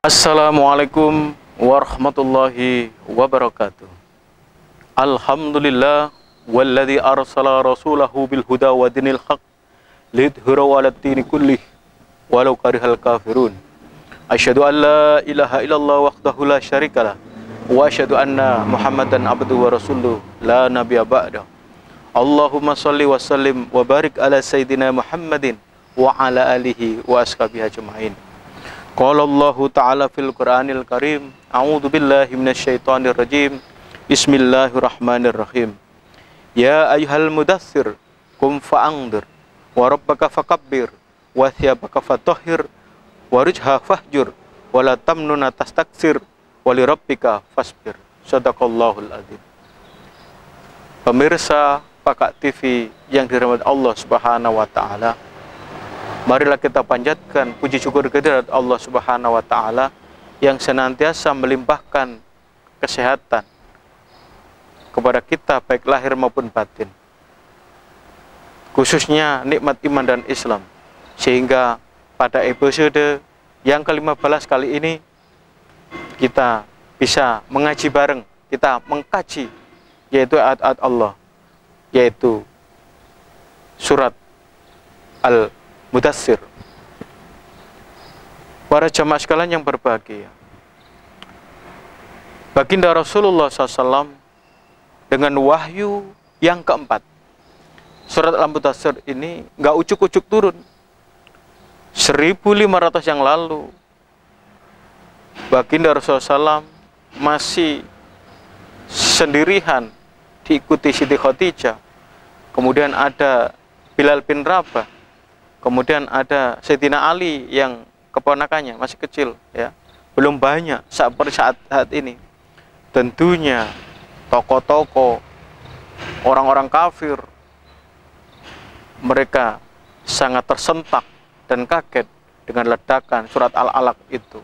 Assalamualaikum warahmatullahi wabarakatuh. Alhamdulillah walladzi arsala rasulahu bil huda wa dinil haq lidhhirahu 'alad dini kullih walau karihal kafirun. Asyhadu an la ilaha illallah wahdahu la syarikalah wa asyhadu anna Muhammadan abduhu wa rasuluh la nabiyya ba'da. Allahumma shalli wa sallim wa barik ala sayyidina Muhammadin wa ala alihi wa ashabihi ajma'in. Qala Allahu ta'ala fil Qur'anil Karim, a'udzu billahi minasyaitonir rajim. Bismillahirrahmanirrahim. Ya ayyuhal mudaththir qum fa'andzir wa rabbaka fakabbir wa thiyabaka fatahhir wa rijha fahjur wa la tamnun tastaktsir wa li rabbika fasbir. Shadaqallahul adzim. Pemirsa Pakak TV yang dirahmati Allah Subhanahu wa taala, marilah kita panjatkan puji syukur kehadirat Allah Subhanahu wa taala yang senantiasa melimpahkan kesehatan kepada kita baik lahir maupun batin. Khususnya nikmat iman dan Islam, sehingga pada episode yang ke-15 kali ini kita bisa mengaji bareng, kita mengkaji yaitu ayat-ayat Allah, yaitu surat Al-Mudaththir. Para jamaah sekalian yang berbahagia, baginda Rasulullah SAW dengan wahyu yang keempat, surat Al-Mudaththir ini nggak ucuk-ucuk turun. 1500 yang lalu baginda Rasulullah SAW masih sendirian diikuti Siti Khadijah, kemudian ada Bilal bin Rabah, kemudian ada Sayyidina Ali yang keponakannya masih kecil, ya, belum banyak seperti saat ini. Tentunya tokoh-tokoh, orang-orang kafir, mereka sangat tersentak dan kaget dengan ledakan surat Al-Alaq itu,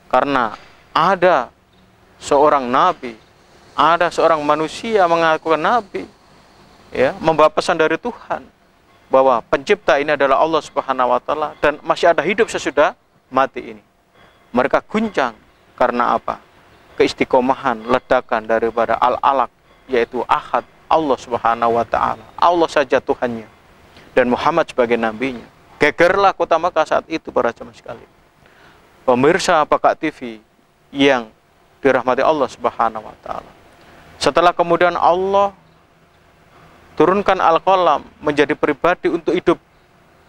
karena ada seorang nabi, ada seorang manusia mengakukan nabi, ya, membawa pesan dari Tuhan bahwa pencipta ini adalah Allah Subhanahu wa taala dan masih ada hidup sesudah mati ini. Mereka guncang karena apa? Keistiqomahan ledakan daripada Al-Alaq, yaitu Ahad, Allah Subhanahu wa taala, Allah saja Tuhannya, dan Muhammad sebagai nabinya. Gegerlah kota Makkah saat itu, para jemaah sekalian. Pemirsa Pakak TV yang dirahmati Allah Subhanahu wa taala. Setelah kemudian Allah turunkan Al-Qalam menjadi pribadi untuk hidup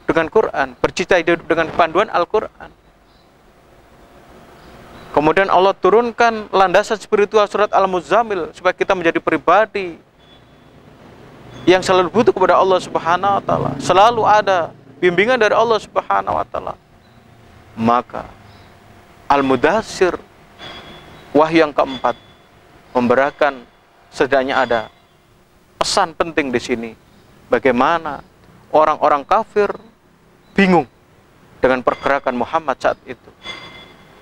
dengan Quran, bercita hidup dengan panduan Al-Quran. Kemudian Allah turunkan landasan spiritual surat Al-Muzammil supaya kita menjadi pribadi yang selalu butuh kepada Allah Subhanahu wa taala, selalu ada bimbingan dari Allah Subhanahu wa taala. Maka Al-Mudaththir, wahyu yang keempat, memberikan setidaknya ada pesan penting di sini. Bagaimana orang-orang kafir bingung dengan pergerakan Muhammad saat itu,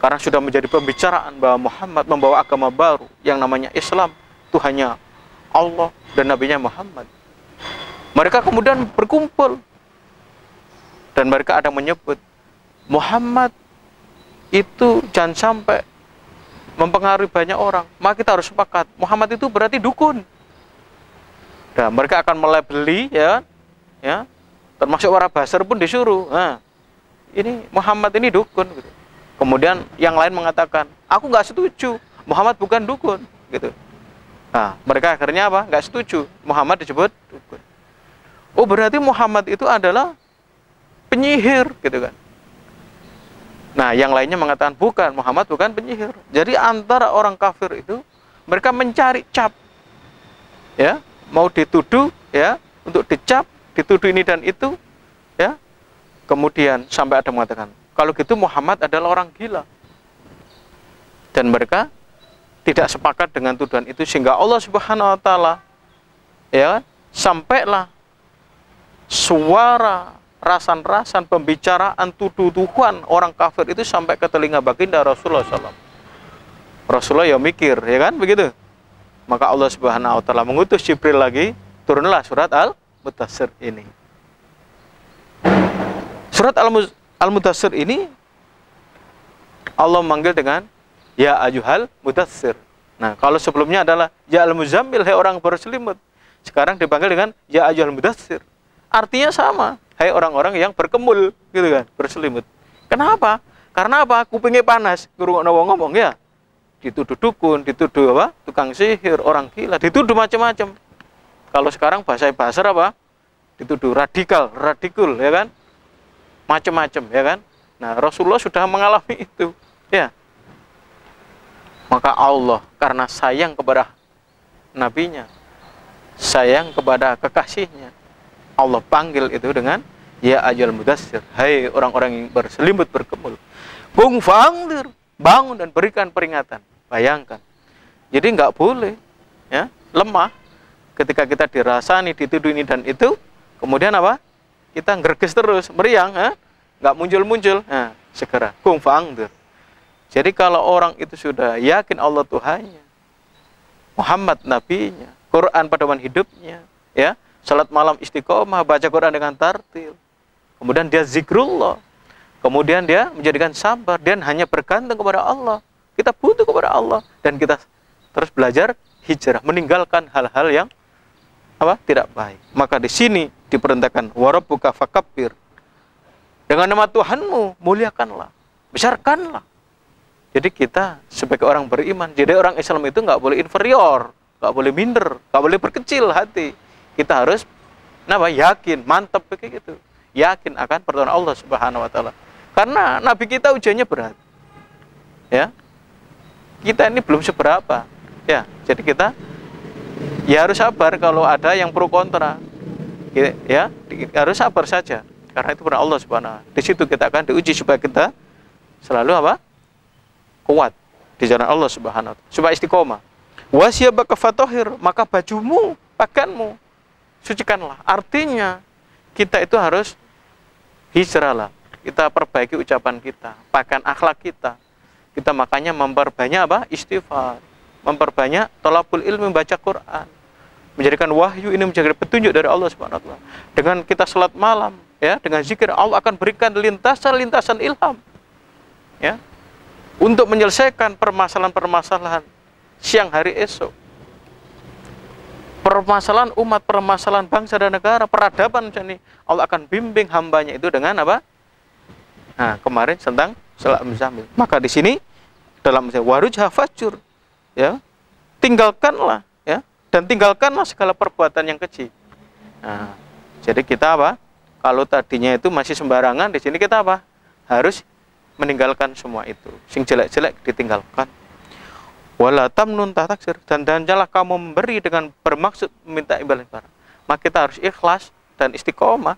karena sudah menjadi pembicaraan bahwa Muhammad membawa agama baru yang namanya Islam, Tuhannya Allah dan nabinya Muhammad. Mereka kemudian berkumpul dan mereka ada menyebut Muhammad itu jangan sampai mempengaruhi banyak orang, maka kita harus sepakat Muhammad itu berarti dukun. Nah, mereka akan melabeli, ya, termasuk para basar pun disuruh, nah, ini Muhammad ini dukun, gitu. Kemudian yang lain mengatakan, aku nggak setuju, Muhammad bukan dukun, gitu. Nah, mereka akhirnya apa? Nggak setuju, Muhammad disebut dukun. Oh, berarti Muhammad itu adalah penyihir, gitu kan? Nah, yang lainnya mengatakan bukan, Muhammad bukan penyihir. Jadi antara orang kafir itu mereka mencari cap, ya, mau dituduh, ya, untuk dicap, dituduh ini dan itu, ya. Kemudian sampai ada mengatakan, kalau gitu Muhammad adalah orang gila. Dan mereka tidak sepakat dengan tuduhan itu, sehingga Allah Subhanahu wa taala, ya, sampailah suara rasan-rasan pembicaraan tuduhan orang kafir itu sampai ke telinga baginda Rasulullah SAW. Rasulullah ya mikir, ya kan, begitu. Maka Allah Subhanahu wa taala mengutus Jibril lagi, turunlah surat Al-Mudaththir ini. Surat Al-Mudaththir ini Allah memanggil dengan ya ayyuhal mudatsir. Nah, kalau sebelumnya adalah ya al-muzammil, hai orang berselimut. Sekarang dipanggil dengan ya ayyuhal mudatsir. Artinya sama, hai orang-orang yang berkemul, gitu kan, berselimut. Kenapa? Karena apa? Kupingnya panas, ngrungokno wong ngomong ya. Dituduh dukun, dituduh apa? Tukang sihir, orang gila, dituduh macam-macam. Kalau sekarang bahasa apa? Dituduh radikul, ya kan? Macam-macam, ya kan? Nah, Rasulullah sudah mengalami itu, ya. Maka Allah karena sayang kepada nabinya, sayang kepada kekasihnya, Allah panggil itu dengan ya ayyuhal mudatsir, hai orang-orang yang berselimut berkemul. Qum fa'anzir, bangun dan berikan peringatan. Bayangkan. Jadi nggak boleh ya, lemah ketika kita dirasani, dituduh ini dan itu, kemudian apa? Kita ngerges terus, meriang, nggak muncul-muncul. Nah, segera qum fa'anzir. Jadi kalau orang itu sudah yakin Allah Tuhannya, Muhammad nabinya, Quran pedoman hidupnya, ya, salat malam istiqomah, baca Quran dengan tartil, kemudian dia zikrullah, kemudian dia menjadikan sabar dan hanya bergantung kepada Allah. Kita butuh kepada Allah dan kita terus belajar hijrah, meninggalkan hal-hal yang apa? Tidak baik. Maka di sini diperintahkan warabbuka fakabbir. Dengan nama Tuhanmu muliakanlah, besarkanlah. Jadi kita sebagai orang beriman, jadi orang Islam itu nggak boleh inferior, nggak boleh minder, nggak boleh berkecil hati. Kita harus yakin, mantap begitu. Yakin akan pertolongan Allah Subhanahu wa taala. Karena nabi kita ujiannya berat. Ya. Kita ini belum seberapa. Ya, jadi kita ya harus sabar kalau ada yang pro kontra. Ya, harus sabar saja. Karena itu benar Allah Subhanahu wa taala. Di situ kita akan diuji supaya kita selalu apa? Kuat di jalan Allah Subhanahu wa taala. Supaya istiqomah. Wasyabaka fatahhir, maka bajumu, pakaianmu sucikanlah. Artinya kita itu harus hijrah lah. Kita perbaiki ucapan kita, pakaian akhlak kita. Kita makanya memperbanyak apa? Istighfar, memperbanyak thalabul ilmi, membaca Quran, menjadikan wahyu ini menjadi petunjuk dari Allah Subhanahu wa taala. Dengan kita salat malam, ya, dengan zikir Allah akan berikan lintasan-lintasan ilham. Ya. Untuk menyelesaikan permasalahan-permasalahan siang hari esok. Permasalahan umat, permasalahan bangsa dan negara, peradaban ini Allah akan bimbing hambanya itu dengan apa? Nah, kemarin tentang salat muzammil. Maka di sini dalam warujha fajur, ya, tinggalkanlah, ya, dan tinggalkanlah segala perbuatan yang keji. Nah, jadi kita apa? Kalau tadinya itu masih sembarangan, di sini kita apa? Harus meninggalkan semua itu. Sing jelek-jelek ditinggalkan. Wala tamnun taksir, dan janganlah kamu memberi dengan bermaksud meminta imbalan. Maka kita harus ikhlas dan istiqomah.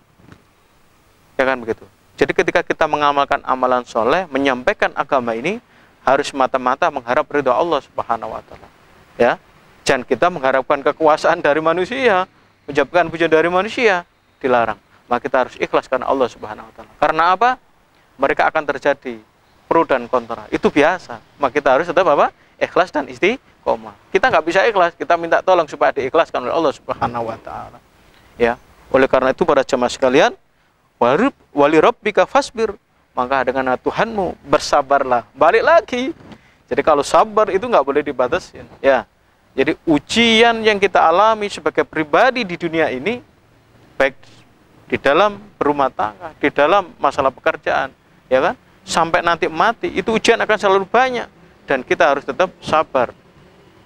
Ya kan begitu. Jadi ketika kita mengamalkan amalan soleh, menyampaikan agama ini, harus mata-mata mengharap ridha Allah Subhanahu wa taala. Ya. Jangan kita mengharapkan kekuasaan dari manusia, menjawabkan pujian dari manusia, dilarang. Maka kita harus ikhlas karena Allah Subhanahu wa taala. Karena apa? Mereka akan terjadi pro dan kontra. Itu biasa. Maka kita harus tetap apa? Ikhlas dan istiqomah. Kita nggak bisa ikhlas, kita minta tolong supaya diikhlaskan oleh Allah Subhanahu wa taala. Ya. Oleh karena itu para jemaah sekalian, wali rabbika fasbir, maka dengan Tuhanmu bersabarlah. Balik lagi. Jadi kalau sabar itu nggak boleh dibatasin. Ya. Jadi ujian yang kita alami sebagai pribadi di dunia ini, baik di dalam berumah tangga, di dalam masalah pekerjaan, ya kan, sampai nanti mati, itu ujian akan selalu banyak dan kita harus tetap sabar,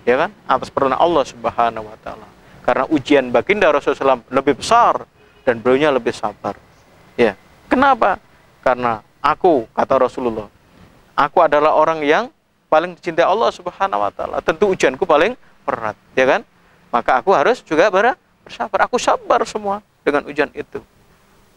ya kan, atas pertolongan Allah Subhanahu wa taala. Karena ujian baginda Rasulullah SAW lebih besar dan beliaunya lebih sabar. Ya, kenapa? Karena aku, kata Rasulullah, aku adalah orang yang paling dicintai Allah Subhanahu wa taala. Tentu ujianku paling berat, ya kan? Maka aku harus juga bersabar. Aku sabar semua dengan ujian itu.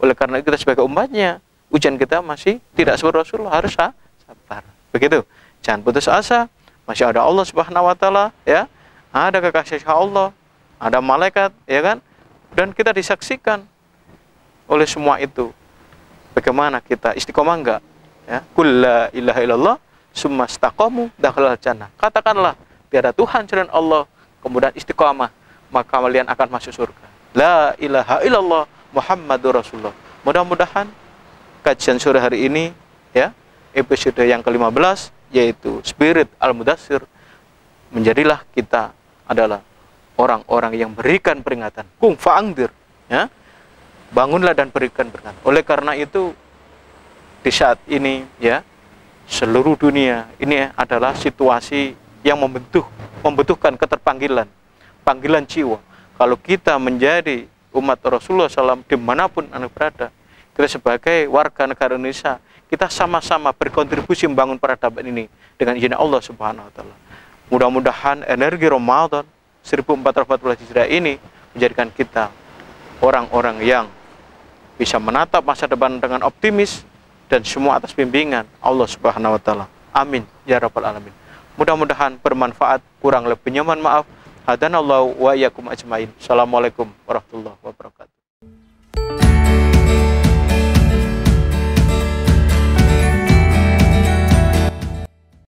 Oleh karena itu kita sebagai umatnya, ujian kita masih tidak seperti Rasulullah, harus sabar. Begitu. Jangan putus asa. Masih ada Allah Subhanahu wa taala, ya. Ada kekasih Allah, ada malaikat, ya kan? Dan kita disaksikan oleh semua itu. Bagaimana kita istiqomah enggak? Ya. Qul la ilaha illallah summa istaqamu dakhalal jannah. Katakanlah tiada Tuhan selain Allah, kemudian istiqomah, maka kalian akan masuk surga. La ilaha illallah Muhammadur Rasulullah. Mudah-mudahan kajian sore hari ini, ya, episode yang ke-15, yaitu Spirit Al-Mudaththir. Menjadilah kita adalah orang-orang yang berikan peringatan. Qum fa'andzir, ya. Bangunlah dan berikan peringatan. Oleh karena itu, di saat ini, ya, seluruh dunia ini adalah situasi yang membutuhkan keterpanggilan, panggilan jiwa. Kalau kita menjadi umat Rasulullah SAW dimanapun Anda berada, kita sebagai warga negara Indonesia, kita sama-sama berkontribusi membangun peradaban ini dengan izin Allah Subhanahu wa Ta'ala. Mudah-mudahan energi Ramadan 1414 Hijriah ini menjadikan kita orang-orang yang bisa menatap masa depan dengan optimis dan semua atas bimbingan Allah Subhanahu wa Ta'ala. Amin ya rabbal alamin. Mudah-mudahan bermanfaat, kurang lebihnya mohon maaf. Hadanallahu wa iyyakum ajmain. Assalamualaikum warahmatullahi wabarakatuh.